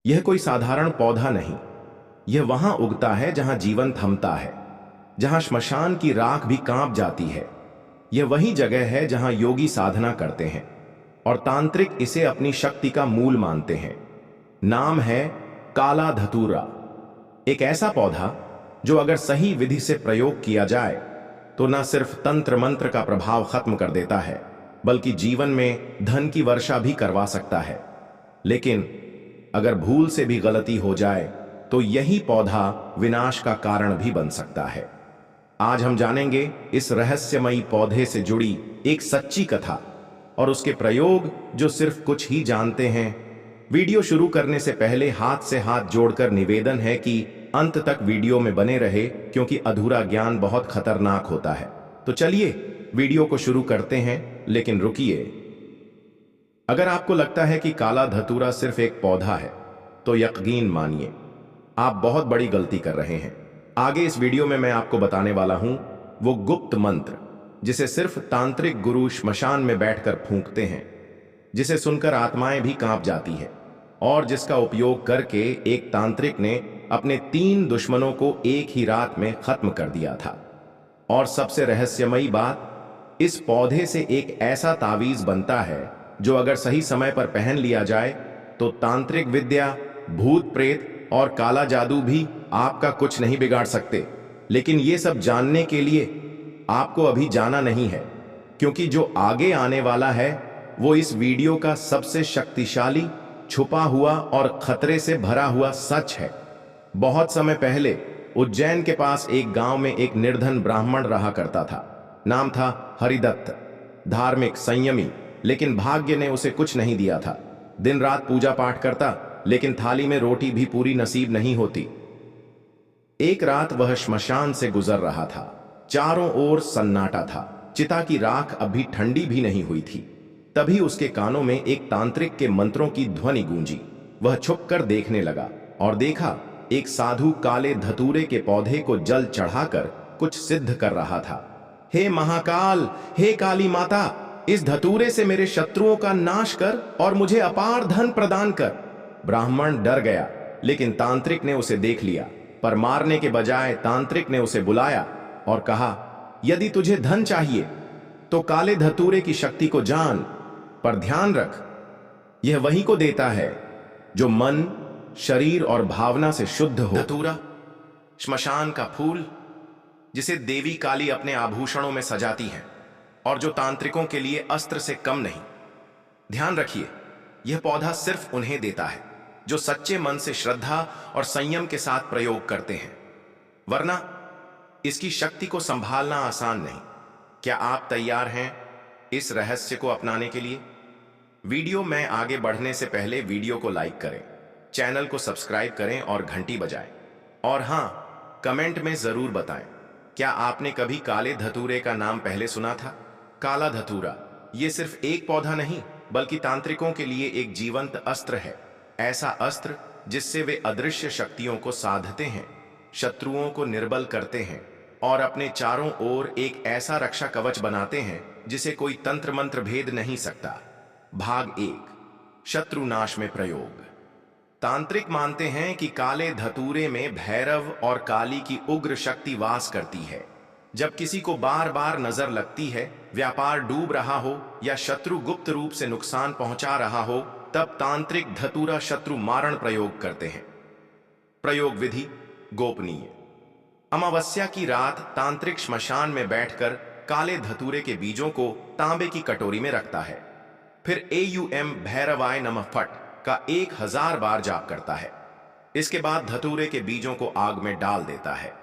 यह कोई साधारण पौधा नहीं। यह वहां उगता है जहां जीवन थमता है, जहां श्मशान की राख भी कांप जाती है। यह वही जगह है जहां योगी साधना करते हैं और तांत्रिक इसे अपनी शक्ति का मूल मानते हैं। नाम है काला धतूरा। एक ऐसा पौधा जो अगर सही विधि से प्रयोग किया जाए तो न सिर्फ तंत्र मंत्र का प्रभाव खत्म कर देता है, बल्कि जीवन में धन की वर्षा भी करवा सकता है। लेकिन अगर भूल से भी गलती हो जाए तो यही पौधा विनाश का कारण भी बन सकता है। आज हम जानेंगे इस रहस्यमयी पौधे से जुड़ी एक सच्ची कथा और उसके प्रयोग जो सिर्फ कुछ ही जानते हैं। वीडियो शुरू करने से पहले हाथ से हाथ जोड़कर निवेदन है कि अंत तक वीडियो में बने रहे, क्योंकि अधूरा ज्ञान बहुत खतरनाक होता है। तो चलिए वीडियो को शुरू करते हैं, लेकिन रुकिए। अगर आपको लगता है कि काला धतूरा सिर्फ एक पौधा है तो यकीन मानिए आप बहुत बड़ी गलती कर रहे हैं। आगे इस वीडियो में मैं आपको बताने वाला हूं वो गुप्त मंत्र जिसे सिर्फ तांत्रिक गुरु श्मशान में बैठकर फूंकते हैं, जिसे सुनकर आत्माएं भी कांप जाती है और जिसका उपयोग करके एक तांत्रिक ने अपने 3 दुश्मनों को एक ही रात में खत्म कर दिया था। और सबसे रहस्यमयी बात, इस पौधे से एक ऐसा तावीज बनता है जो अगर सही समय पर पहन लिया जाए तो तांत्रिक विद्या, भूत प्रेत और काला जादू भी आपका कुछ नहीं बिगाड़ सकते। लेकिन ये सब जानने के लिए आपको अभी जाना नहीं है, क्योंकि जो आगे आने वाला है वो इस वीडियो का सबसे शक्तिशाली, छुपा हुआ और खतरे से भरा हुआ सच है। बहुत समय पहले उज्जैन के पास एक गांव में एक निर्धन ब्राह्मण रहा करता था। नाम था हरिदत्त। धार्मिक, संयमी, लेकिन भाग्य ने उसे कुछ नहीं दिया था। दिन रात पूजा पाठ करता, लेकिन थाली में रोटी भी पूरी नसीब नहीं होती। एक रात वह श्मशान से गुजर रहा था। चारों ओर सन्नाटा था, चिता की राख अभी ठंडी भी नहीं हुई थी। तभी उसके कानों में एक तांत्रिक के मंत्रों की ध्वनि गूंजी। वह छुपकर देखने लगा और देखा एक साधु काले धतूरे के पौधे को जल चढ़ाकर कुछ सिद्ध कर रहा था। हे महाकाल, हे काली माता, इस धतूरे से मेरे शत्रुओं का नाश कर और मुझे अपार धन प्रदान कर। ब्राह्मण डर गया, लेकिन तांत्रिक ने उसे देख लिया। पर मारने के बजाय तांत्रिक ने उसे बुलाया और कहा, यदि तुझे धन चाहिए तो काले धतूरे की शक्ति को जान, पर ध्यान रख, यह वही को देता है जो मन, शरीर और भावना से शुद्ध हो। धतूरा श्मशान का फूल जिसे देवी काली अपने आभूषणों में सजाती हैं और जो तांत्रिकों के लिए अस्त्र से कम नहीं। ध्यान रखिए, यह पौधा सिर्फ उन्हें देता है जो सच्चे मन से श्रद्धा और संयम के साथ प्रयोग करते हैं, वरना इसकी शक्ति को संभालना आसान नहीं। क्या आप तैयार हैं इस रहस्य को अपनाने के लिए? वीडियो में आगे बढ़ने से पहले वीडियो को लाइक करें, चैनल को सब्सक्राइब करें और घंटी बजाएं। और हाँ, कमेंट में जरूर बताएं, क्या आपने कभी काले धतूरे का नाम पहले सुना था? काला धतूरा ये सिर्फ एक पौधा नहीं, बल्कि तांत्रिकों के लिए एक जीवंत अस्त्र है। ऐसा अस्त्र जिससे वे अदृश्य शक्तियों को साधते हैं, शत्रुओं को निर्बल करते हैं और अपने चारों ओर एक ऐसा रक्षा कवच बनाते हैं जिसे कोई तंत्र मंत्र भेद नहीं सकता। भाग 1, शत्रुनाश में प्रयोग। तांत्रिक मानते हैं कि काले धतूरे में भैरव और काली की उग्र शक्ति वास करती है। जब किसी को बार बार नजर लगती है, व्यापार डूब रहा हो या शत्रु गुप्त रूप से नुकसान पहुंचा रहा हो, तब तांत्रिक धतूरा शत्रु मारण प्रयोग करते हैं। प्रयोग विधि गोपनीय। अमावस्या की रात तांत्रिक श्मशान में बैठकर काले धतूरे के बीजों को तांबे की कटोरी में रखता है। फिर एयूएम भैरवाय नमः फट का 1000 बार जाप करता है। इसके बाद धतूरे के बीजों को आग में डाल देता है,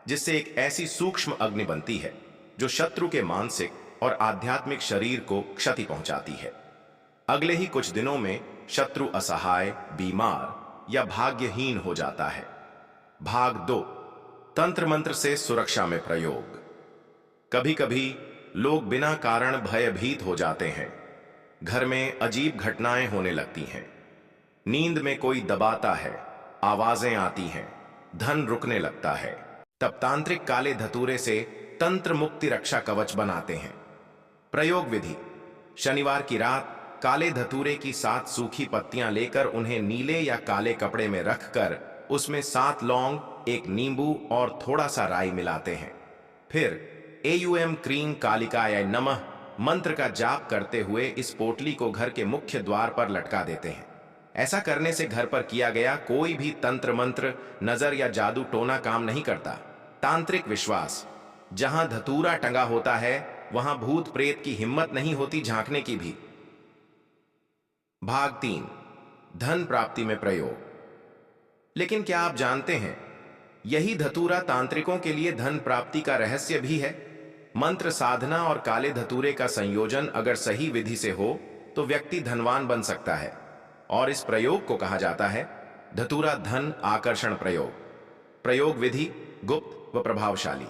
जिससे एक ऐसी सूक्ष्म अग्नि बनती है जो शत्रु के मानसिक और आध्यात्मिक शरीर को क्षति पहुंचाती है। अगले ही कुछ दिनों में शत्रु असहाय, बीमार या भाग्यहीन हो जाता है। भाग 2, तंत्र मंत्र से सुरक्षा में प्रयोग। कभी कभी लोग बिना कारण भयभीत हो जाते हैं। घर में अजीब घटनाएं होने लगती हैं। नींद में कोई दबाता है, आवाजें आती हैं, धन रुकने लगता है। तब तांत्रिक काले धतूरे से तंत्र मुक्ति रक्षा कवच बनाते हैं। प्रयोग विधि। शनिवार की रात काले धतूरे की 7 सूखी पत्तियां लेकर उन्हें नीले या काले कपड़े में रखकर उसमें 7 लौंग, एक नींबू और थोड़ा सा राई मिलाते हैं। फिर एयूएम क्रीं कालिकाय नमः मंत्र का जाप करते हुए इस पोटली को घर के मुख्य द्वार पर लटका देते हैं। ऐसा करने से घर पर किया गया कोई भी तंत्र मंत्र, नजर या जादू टोना काम नहीं करता। तांत्रिक विश्वास: जहां धतूरा टंगा होता है वहां भूत प्रेत की हिम्मत नहीं होती झांकने की भी। भाग 3, धन प्राप्ति में प्रयोग। लेकिन क्या आप जानते हैं, यही धतूरा तांत्रिकों के लिए धन प्राप्ति का रहस्य भी है। मंत्र साधना और काले धतूरे का संयोजन अगर सही विधि से हो तो व्यक्ति धनवान बन सकता है, और इस प्रयोग को कहा जाता है धतूरा धन आकर्षण प्रयोग। प्रयोग विधि गुप्त व प्रभावशाली।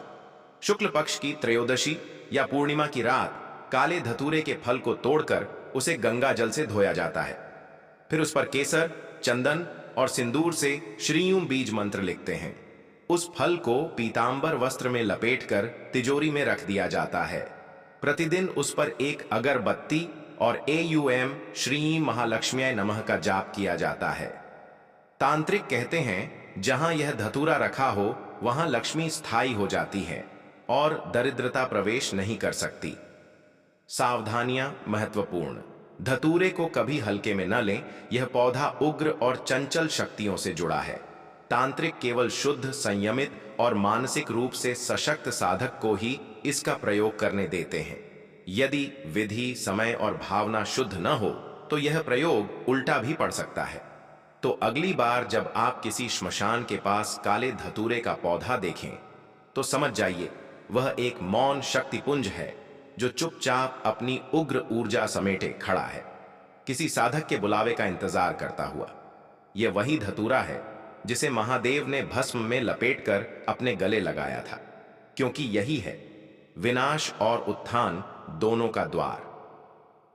शुक्ल पक्ष की त्रयोदशी या पूर्णिमा की रात काले धतूरे के फल को तोड़कर उसे गंगा जल से धोया जाता है। फिर उस पर केसर, चंदन और सिंदूर से श्रीयूं बीज मंत्र लिखते हैं। उस फल को पीतांबर वस्त्र में लपेटकर तिजोरी में रख दिया जाता है। प्रतिदिन उस पर एक अगरबत्ती और एयूएम श्री महालक्ष्म्याय नमः का जाप किया जाता है। तांत्रिक कहते हैं जहां यह धतूरा रखा हो वहां लक्ष्मी स्थायी हो जाती है और दरिद्रता प्रवेश नहीं कर सकती। सावधानियां महत्वपूर्ण: धतूरे को कभी हल्के में न लें, यह पौधा उग्र और चंचल शक्तियों से जुड़ा है। तांत्रिक केवल शुद्ध, संयमित और मानसिक रूप से सशक्त साधक को ही इसका प्रयोग करने देते हैं। यदि विधि, समय और भावना शुद्ध न हो तो यह प्रयोग उल्टा भी पड़ सकता है। तो अगली बार जब आप किसी श्मशान के पास काले धतूरे का पौधा देखें तो समझ जाइए वह एक मौन शक्तिपुंज है जो चुपचाप अपनी उग्र ऊर्जा समेटे खड़ा है, किसी साधक के बुलावे का इंतजार करता हुआ। यह वही धतूरा है जिसे महादेव ने भस्म में लपेटकर अपने गले लगाया था, क्योंकि यही है विनाश और उत्थान दोनों का द्वार।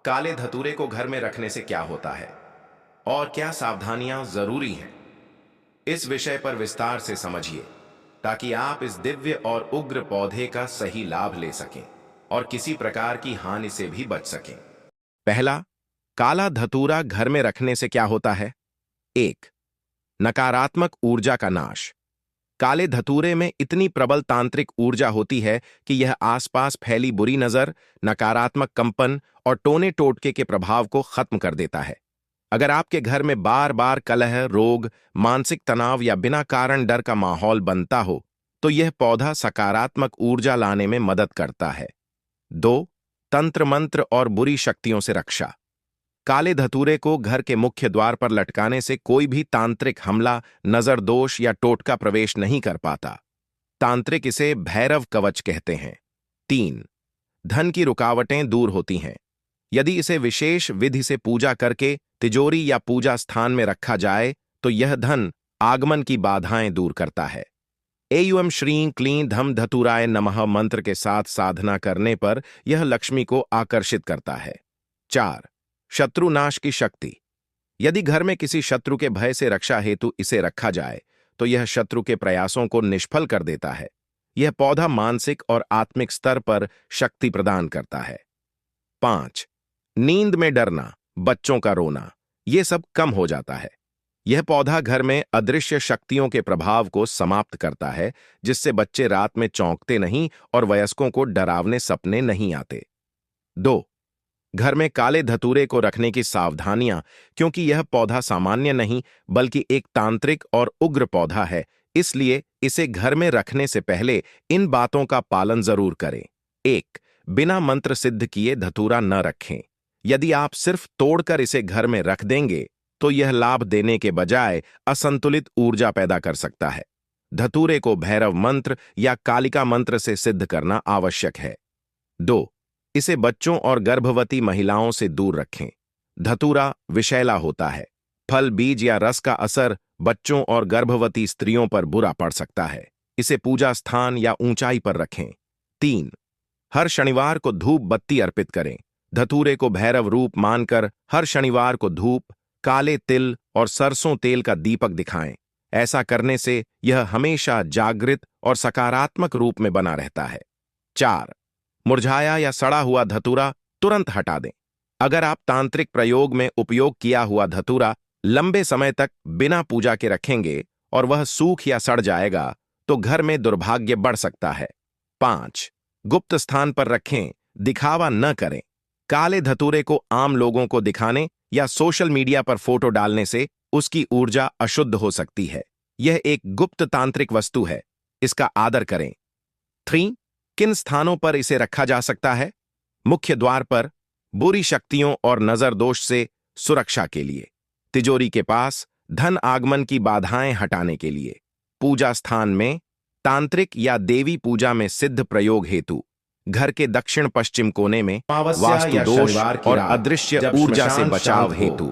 काले धतूरे को घर में रखने से क्या होता है और क्या सावधानियां जरूरी हैं, इस विषय पर विस्तार से समझिए ताकि आप इस दिव्य और उग्र पौधे का सही लाभ ले सकें और किसी प्रकार की हानि से भी बच सकें। पहला, काला धतूरा घर में रखने से क्या होता है। 1. नकारात्मक ऊर्जा का नाश। काले धतूरे में इतनी प्रबल तांत्रिक ऊर्जा होती है कि यह आसपास फैली बुरी नजर, नकारात्मक कंपन और टोने टोटके के प्रभाव को खत्म कर देता है। अगर आपके घर में बार बार कलह, रोग, मानसिक तनाव या बिना कारण डर का माहौल बनता हो तो यह पौधा सकारात्मक ऊर्जा लाने में मदद करता है। 2. तंत्र मंत्र और बुरी शक्तियों से रक्षा। काले धतूरे को घर के मुख्य द्वार पर लटकाने से कोई भी तांत्रिक हमला, नजर दोष या टोटका प्रवेश नहीं कर पाता। तांत्रिक इसे भैरव कवच कहते हैं। 3. धन की रुकावटें दूर होती हैं। यदि इसे विशेष विधि से पूजा करके तिजोरी या पूजा स्थान में रखा जाए तो यह धन आगमन की बाधाएं दूर करता है। एयूएम श्रीं क्लीं धम धतुराय नमः मंत्र के साथ साधना करने पर यह लक्ष्मी को आकर्षित करता है। 4. शत्रुनाश की शक्ति। यदि घर में किसी शत्रु के भय से रक्षा हेतु इसे रखा जाए तो यह शत्रु के प्रयासों को निष्फल कर देता है। यह पौधा मानसिक और आत्मिक स्तर पर शक्ति प्रदान करता है। 5. नींद में डरना, बच्चों का रोना, यह सब कम हो जाता है। यह पौधा घर में अदृश्य शक्तियों के प्रभाव को समाप्त करता है, जिससे बच्चे रात में चौंकते नहीं और वयस्कों को डरावने सपने नहीं आते। 2. घर में काले धतूरे को रखने की सावधानियां। क्योंकि यह पौधा सामान्य नहीं बल्कि एक तांत्रिक और उग्र पौधा है, इसलिए इसे घर में रखने से पहले इन बातों का पालन जरूर करें। 1. बिना मंत्र सिद्ध किए धतूरा न रखें। यदि आप सिर्फ तोड़कर इसे घर में रख देंगे तो यह लाभ देने के बजाय असंतुलित ऊर्जा पैदा कर सकता है। धतूरे को भैरव मंत्र या कालिका मंत्र से सिद्ध करना आवश्यक है। 2. इसे बच्चों और गर्भवती महिलाओं से दूर रखें। धतूरा विषैला होता है। फल, बीज या रस का असर बच्चों और गर्भवती स्त्रियों पर बुरा पड़ सकता है। इसे पूजा स्थान या ऊंचाई पर रखें। 3. हर शनिवार को धूप बत्ती अर्पित करें। धतूरे को भैरव रूप मानकर हर शनिवार को धूप, काले तिल और सरसों तेल का दीपक दिखाएं। ऐसा करने से यह हमेशा जागृत और सकारात्मक रूप में बना रहता है। 4. मुरझाया या सड़ा हुआ धतूरा तुरंत हटा दें। अगर आप तांत्रिक प्रयोग में उपयोग किया हुआ धतूरा लंबे समय तक बिना पूजा के रखेंगे और वह सूख या सड़ जाएगा तो घर में दुर्भाग्य बढ़ सकता है। 5. गुप्त स्थान पर रखें, दिखावा न करें। काले धतूरे को आम लोगों को दिखाने या सोशल मीडिया पर फोटो डालने से उसकी ऊर्जा अशुद्ध हो सकती है। यह एक गुप्त तांत्रिक वस्तु है, इसका आदर करें। 3. किन स्थानों पर इसे रखा जा सकता है? मुख्य द्वार पर, बुरी शक्तियों और नजर दोष से सुरक्षा के लिए, तिजोरी के पास, धन आगमन की बाधाएं हटाने के लिए, पूजा स्थान में, तांत्रिक या देवी पूजा में सिद्ध प्रयोग हेतु, घर के दक्षिण पश्चिम कोने में, वास्तु दोष और अदृश्य ऊर्जा से बचाव हेतु।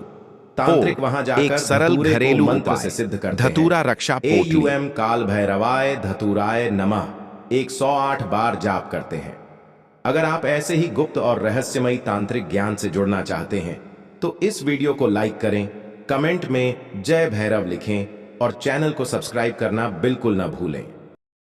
तांत्रिक वहां जाकर एक सरल घरेलू मंत्र से सिद्ध करते हैं। धतूरा रक्षा पोटली। AUM काल भैरवाय धतुराय नमः 108 बार जाप करते हैं। अगर आप ऐसे ही गुप्त और रहस्यमयी तांत्रिक ज्ञान से जुड़ना चाहते हैं तो इस वीडियो को लाइक करें, कमेंट में जय भैरव लिखें और चैनल को सब्सक्राइब करना बिल्कुल न भूलें।